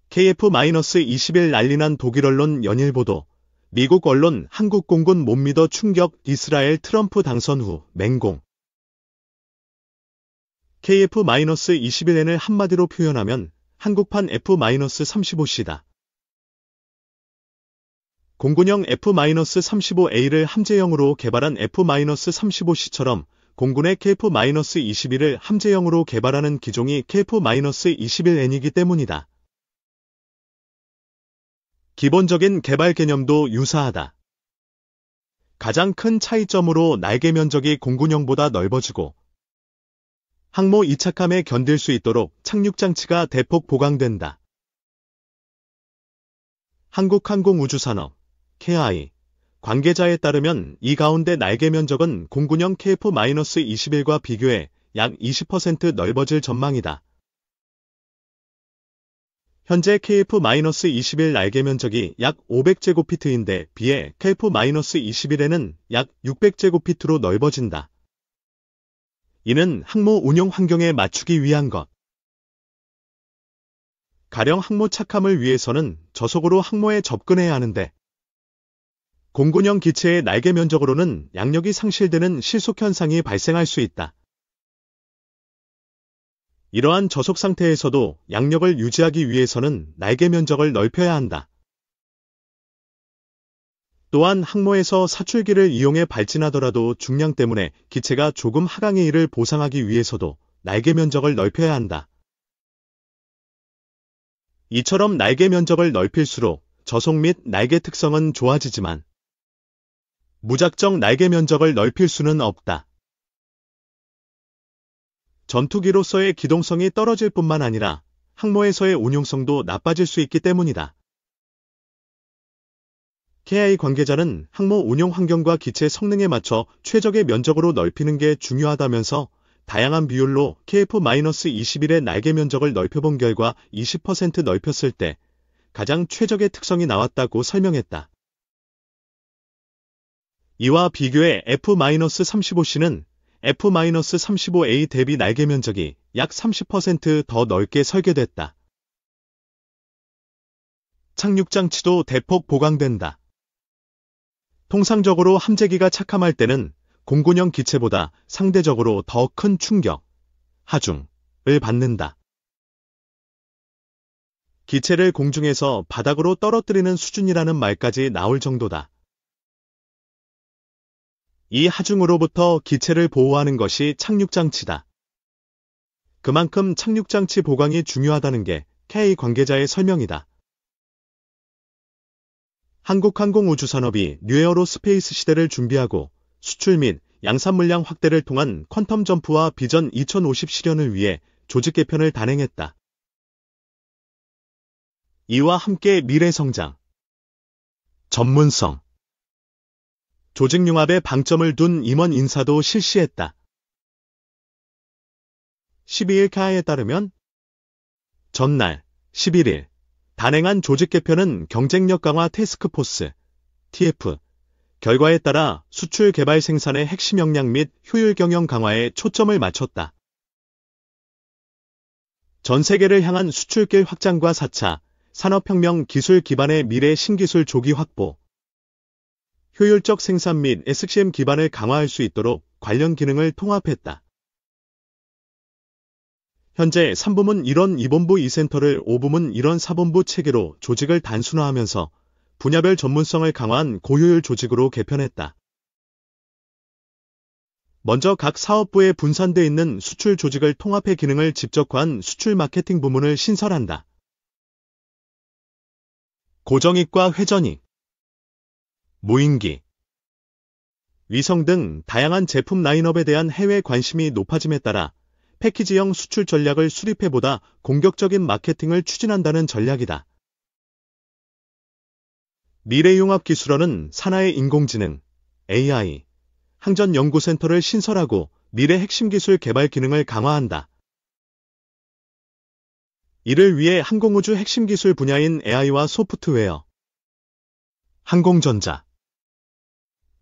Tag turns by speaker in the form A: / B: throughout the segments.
A: KF-21 난리난 독일 언론 연일보도, 미국 언론 한국 공군 못 믿어 충격 이스라엘 트럼프 당선 후 맹공. KF-21N을 한마디로 표현하면 한국판 F-35C다. 공군형 F-35A를 함재형으로 개발한 F-35C처럼 공군의 KF-21을 함재형으로 개발하는 기종이 KF-21N이기 때문이다. 기본적인 개발 개념도 유사하다. 가장 큰 차이점으로 날개 면적이 공군형보다 넓어지고 항모 이착함에 견딜 수 있도록 착륙장치가 대폭 보강된다. 한국항공우주산업 KI 관계자에 따르면 이 가운데 날개 면적은 공군형 KF-21과 비교해 약 20% 넓어질 전망이다. 현재 KF-21 날개 면적이 약 500제곱피트인데 비해 KF-21에는 약 600제곱피트로 넓어진다. 이는 항모 운용 환경에 맞추기 위한 것. 가령 항모 착함을 위해서는 저속으로 항모에 접근해야 하는데 공군형 기체의 날개 면적으로는 양력이 상실되는 실속 현상이 발생할 수 있다. 이러한 저속 상태에서도 양력을 유지하기 위해서는 날개 면적을 넓혀야 한다. 또한 항모에서 사출기를 이용해 발진하더라도 중량 때문에 기체가 조금 하강의 일을 보상하기 위해서도 날개 면적을 넓혀야 한다. 이처럼 날개 면적을 넓힐수록 저속 및 날개 특성은 좋아지지만 무작정 날개 면적을 넓힐 수는 없다. 전투기로서의 기동성이 떨어질 뿐만 아니라 항모에서의 운용성도 나빠질 수 있기 때문이다. KI 관계자는 항모 운용 환경과 기체 성능에 맞춰 최적의 면적으로 넓히는 게 중요하다면서 다양한 비율로 KF-21의 날개 면적을 넓혀본 결과 20% 넓혔을 때 가장 최적의 특성이 나왔다고 설명했다. 이와 비교해 F-35C는 F-35A 대비 날개 면적이 약 30% 더 넓게 설계됐다. 착륙장치도 대폭 보강된다. 통상적으로 함재기가 착함할 때는 공군형 기체보다 상대적으로 더 큰 충격, 하중을 받는다. 기체를 공중에서 바닥으로 떨어뜨리는 수준이라는 말까지 나올 정도다. 이 하중으로부터 기체를 보호하는 것이 착륙장치다. 그만큼 착륙장치 보강이 중요하다는 게 KI 관계자의 설명이다. 한국항공우주산업이 뉴에어로스페이스 시대를 준비하고 수출 및 양산 물량 확대를 통한 퀀텀 점프와 비전 2050 실현을 위해 조직 개편을 단행했다. 이와 함께 미래 성장, 전문성, 조직 융합에 방점을 둔 임원 인사도 실시했다. 12일 카에 따르면 전날 11일 단행한 조직 개편은 경쟁력 강화 태스크포스 TF 결과에 따라 수출 개발 생산의 핵심 역량 및 효율 경영 강화에 초점을 맞췄다. 전 세계를 향한 수출길 확장과 4차 산업혁명 기술 기반의 미래 신기술 조기 확보, 효율적 생산 및 SCM 기반을 강화할 수 있도록 관련 기능을 통합했다. 현재 3부문 1원 2본부 2센터를 5부문 1원 4본부 체계로 조직을 단순화하면서 분야별 전문성을 강화한 고효율 조직으로 개편했다. 먼저 각 사업부에 분산되어 있는 수출 조직을 통합해 기능을 집적화한 수출 마케팅 부문을 신설한다. 고정익과 회전익, 무인기, 위성 등 다양한 제품 라인업에 대한 해외 관심이 높아짐에 따라 패키지형 수출 전략을 수립해보다 공격적인 마케팅을 추진한다는 전략이다. 미래융합기술원은 산하의 인공지능, AI, 항전연구센터를 신설하고 미래 핵심 기술 개발 기능을 강화한다. 이를 위해 항공우주 핵심 기술 분야인 AI와 소프트웨어, 항공전자,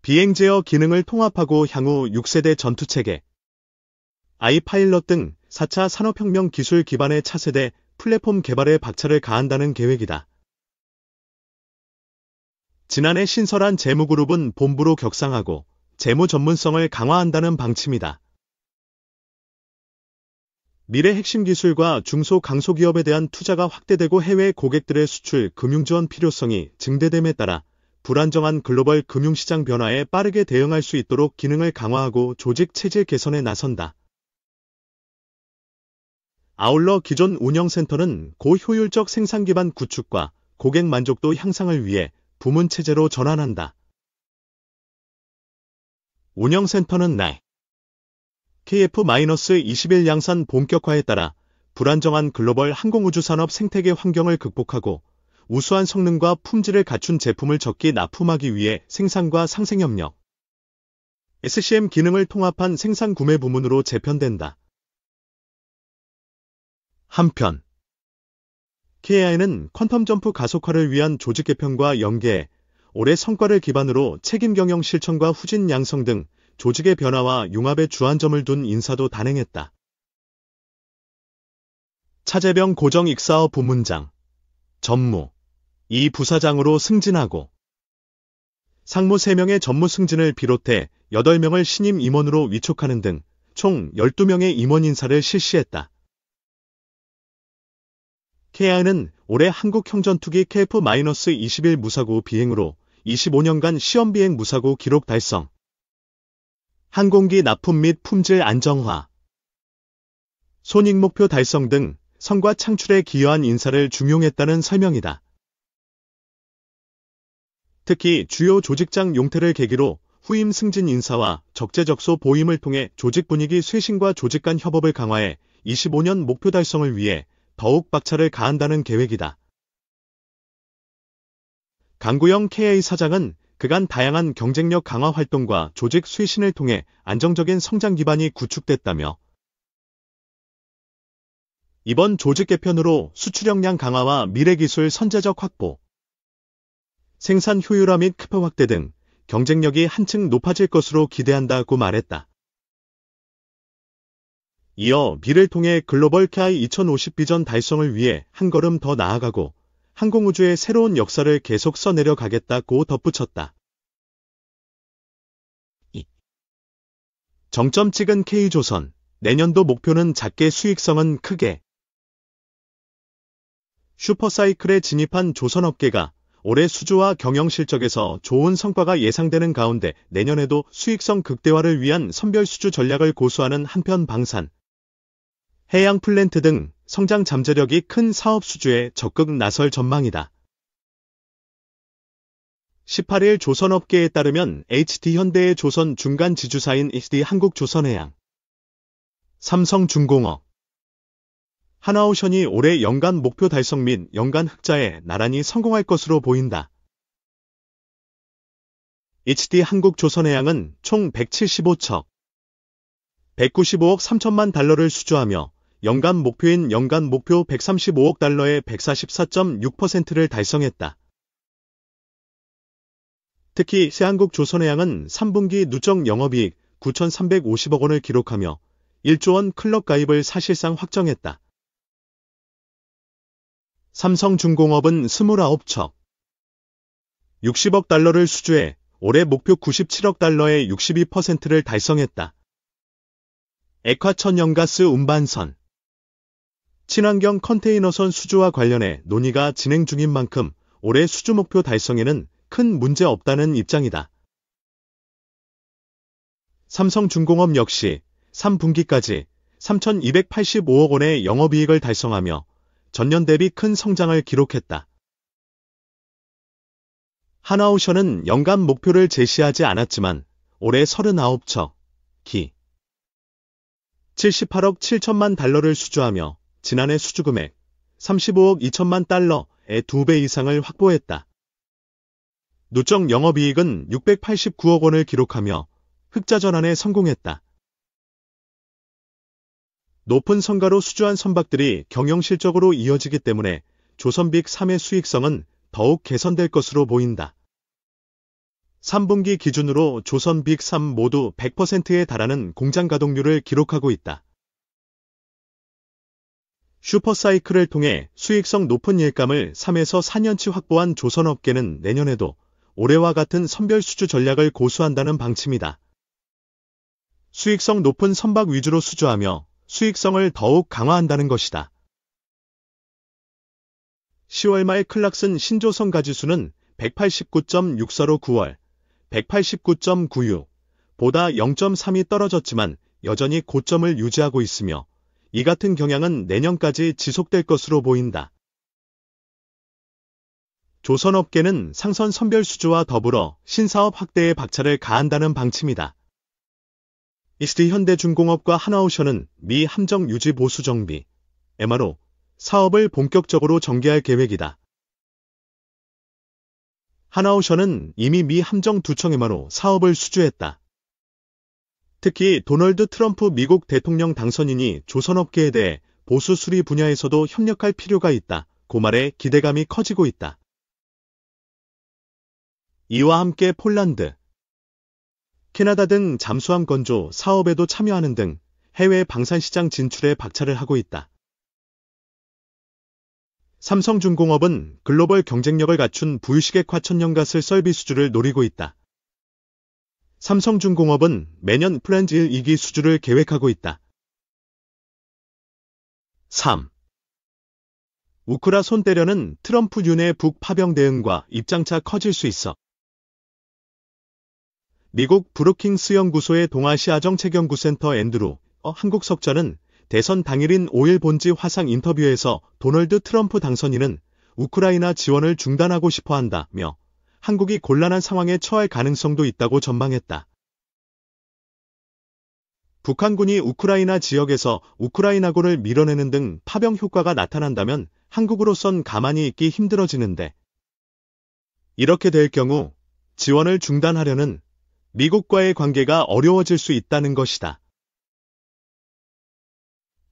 A: 비행 제어 기능을 통합하고 향후 6세대 전투체계, 아이파일럿 등 4차 산업혁명 기술 기반의 차세대 플랫폼 개발에 박차를 가한다는 계획이다. 지난해 신설한 재무그룹은 본부로 격상하고 재무 전문성을 강화한다는 방침이다. 미래 핵심 기술과 중소 강소기업에 대한 투자가 확대되고 해외 고객들의 수출, 금융지원 필요성이 증대됨에 따라 불안정한 글로벌 금융시장 변화에 빠르게 대응할 수 있도록 기능을 강화하고 조직 체질 개선에 나선다. 아울러 기존 운영센터는 고효율적 생산 기반 구축과 고객 만족도 향상을 위해 부문 체제로 전환한다. 운영센터는 날 KF-21 양산 본격화에 따라 불안정한 글로벌 항공우주 산업 생태계 환경을 극복하고 우수한 성능과 품질을 갖춘 제품을 적기 납품하기 위해 생산과 상생협력, SCM 기능을 통합한 생산 구매 부문으로 재편된다. 한편 KI는 퀀텀 점프 가속화를 위한 조직 개편과 연계해 올해 성과를 기반으로 책임 경영 실천과 후진 양성 등 조직의 변화와 융합에 주안점을 둔 인사도 단행했다. 차재병 고정 익사업 부문장, 전무, 이 부사장으로 승진하고 상무 3명의 전무 승진을 비롯해 8명을 신임 임원으로 위촉하는 등 총 12명의 임원 인사를 실시했다. KI는 올해 한국형전투기 KF-21 무사고 비행으로 25년간 시험 비행 무사고 기록 달성, 항공기 납품 및 품질 안정화, 손익 목표 달성 등 성과 창출에 기여한 인사를 중용했다는 설명이다. 특히 주요 조직장 용퇴를 계기로 후임 승진 인사와 적재적소 보임을 통해 조직 분위기 쇄신과 조직 간 협업을 강화해 25년 목표 달성을 위해 더욱 박차를 가한다는 계획이다. 강구영 KI 사장은 그간 다양한 경쟁력 강화 활동과 조직 쇄신을 통해 안정적인 성장 기반이 구축됐다며 이번 조직 개편으로 수출 역량 강화와 미래기술 선제적 확보, 생산 효율화 및 크파 확대 등 경쟁력이 한층 높아질 것으로 기대한다고 말했다. 이어 미를 통해 글로벌 KI 2050 비전 달성을 위해 한 걸음 더 나아가고 항공우주의 새로운 역사를 계속 써내려 가겠다고 덧붙였다. 정점 찍은 K조선, 내년도 목표는 작게 수익성은 크게. 슈퍼사이클에 진입한 조선업계가 올해 수주와 경영 실적에서 좋은 성과가 예상되는 가운데 내년에도 수익성 극대화를 위한 선별 수주 전략을 고수하는 한편 방산, 해양 플랜트 등 성장 잠재력이 큰 사업 수주에 적극 나설 전망이다. 18일 조선업계에 따르면 HD현대의 조선 중간 지주사인 HD한국조선해양, 삼성중공업, 하나오션이 올해 연간 목표 달성 및 연간 흑자에 나란히 성공할 것으로 보인다. HD한국조선해양은 총 175척, 195억 3천만 달러를 수주하며 연간 목표인 연간 목표 135억 달러의 144.6%를 달성했다. 특히 새한국조선해양은 3분기 누적 영업이익 9,350억 원을 기록하며 1조 원 클럽 가입을 사실상 확정했다. 삼성중공업은 29척, 60억 달러를 수주해 올해 목표 97억 달러의 62%를 달성했다. 액화천연가스 운반선, 친환경 컨테이너선 수주와 관련해 논의가 진행 중인 만큼 올해 수주 목표 달성에는 큰 문제 없다는 입장이다. 삼성중공업 역시 3분기까지 3,285억 원의 영업이익을 달성하며 전년 대비 큰 성장을 기록했다. 하나오션은 연간 목표를 제시하지 않았지만 올해 39척, 기 78억 7천만 달러를 수주하며 지난해 수주금액 35억 2천만 달러의 2배 이상을 확보했다. 누적 영업이익은 689억 원을 기록하며 흑자 전환에 성공했다. 높은 성과로 수주한 선박들이 경영실적으로 이어지기 때문에 조선빅 3의 수익성은 더욱 개선될 것으로 보인다. 3분기 기준으로 조선빅 3 모두 100%에 달하는 공장 가동률을 기록하고 있다. 슈퍼사이클을 통해 수익성 높은 일감을 3에서 4년치 확보한 조선업계는 내년에도 올해와 같은 선별수주 전략을 고수한다는 방침이다. 수익성 높은 선박 위주로 수주하며 수익성을 더욱 강화한다는 것이다. 10월 말 클락슨 신조선 가지수는 189.64로 9월 189.96 보다 0.3이 떨어졌지만 여전히 고점을 유지하고 있으며 이 같은 경향은 내년까지 지속될 것으로 보인다. 조선업계는 상선 선별 수주와 더불어 신사업 확대에 박차를 가한다는 방침이다. 이스트 현대중공업과 하나오션은 미 함정 유지 보수 정비, MRO, 사업을 본격적으로 전개할 계획이다. 하나오션은 이미 미 함정 두청 MRO 사업을 수주했다. 특히 도널드 트럼프 미국 대통령 당선인이 조선업계에 대해 보수 수리 분야에서도 협력할 필요가 있다. 고 말에 기대감이 커지고 있다. 이와 함께 폴란드, 캐나다 등 잠수함 건조 사업에도 참여하는 등 해외 방산시장 진출에 박차를 하고 있다. 삼성중공업은 글로벌 경쟁력을 갖춘 부유시계 과천연가스 서비스 수주를 노리고 있다. 삼성중공업은 매년 플랜 1, 2기 수주를 계획하고 있다. 3. 우크라 손 때려는 트럼프 윤의 북 파병 대응과 입장차 커질 수 있어. 미국 브루킹스 연구소의 동아시아 정책연구센터 앤드루 한국 석좌는 대선 당일인 5일 본지 화상 인터뷰에서 도널드 트럼프 당선인은 우크라이나 지원을 중단하고 싶어 한다며 한국이 곤란한 상황에 처할 가능성도 있다고 전망했다. 북한군이 우크라이나 지역에서 우크라이나군을 밀어내는 등 파병 효과가 나타난다면 한국으로선 가만히 있기 힘들어지는데 이렇게 될 경우 지원을 중단하려는 미국과의 관계가 어려워질 수 있다는 것이다.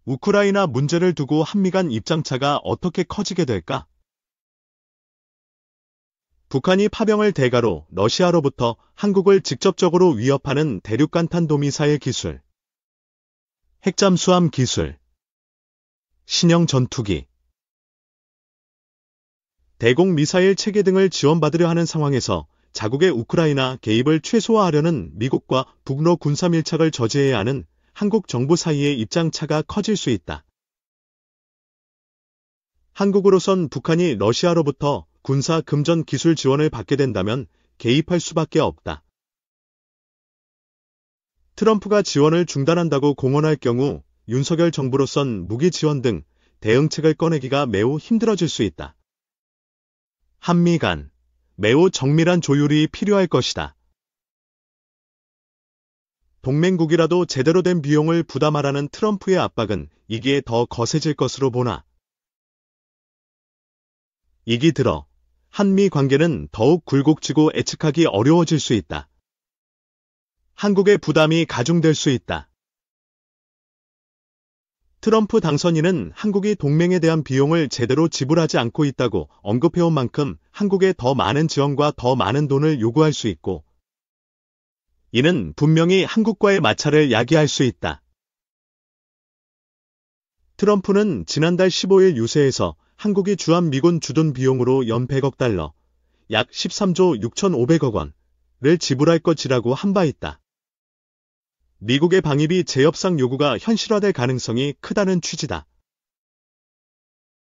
A: 우크라이나 문제를 두고 한미 간 입장차가 어떻게 커지게 될까? 북한이 파병을 대가로 러시아로부터 한국을 직접적으로 위협하는 대륙간탄도미사일 기술, 핵잠수함 기술, 신형 전투기, 대공미사일 체계 등을 지원받으려 하는 상황에서 자국의 우크라이나 개입을 최소화하려는 미국과 북러 군사밀착을 저지해야 하는 한국 정부 사이의 입장차가 커질 수 있다. 한국으로선 북한이 러시아로부터 군사 금전 기술 지원을 받게 된다면 개입할 수밖에 없다. 트럼프가 지원을 중단한다고 공언할 경우 윤석열 정부로선 무기 지원 등 대응책을 꺼내기가 매우 힘들어질 수 있다. 한미 간 매우 정밀한 조율이 필요할 것이다. 동맹국이라도 제대로 된 비용을 부담하라는 트럼프의 압박은 이기에 더 거세질 것으로 보나. 이기 들어 한미 관계는 더욱 굴곡지고 예측하기 어려워질 수 있다. 한국의 부담이 가중될 수 있다. 트럼프 당선인은 한국이 동맹에 대한 비용을 제대로 지불하지 않고 있다고 언급해온 만큼 한국에 더 많은 지원과 더 많은 돈을 요구할 수 있고 이는 분명히 한국과의 마찰을 야기할 수 있다. 트럼프는 지난달 15일 유세에서 한국이 주한 미군 주둔 비용으로 연 100억 달러, 약 13조 6,500억 원을 지불할 것이라고 한 바 있다. 미국의 방위비 재협상 요구가 현실화될 가능성이 크다는 취지다.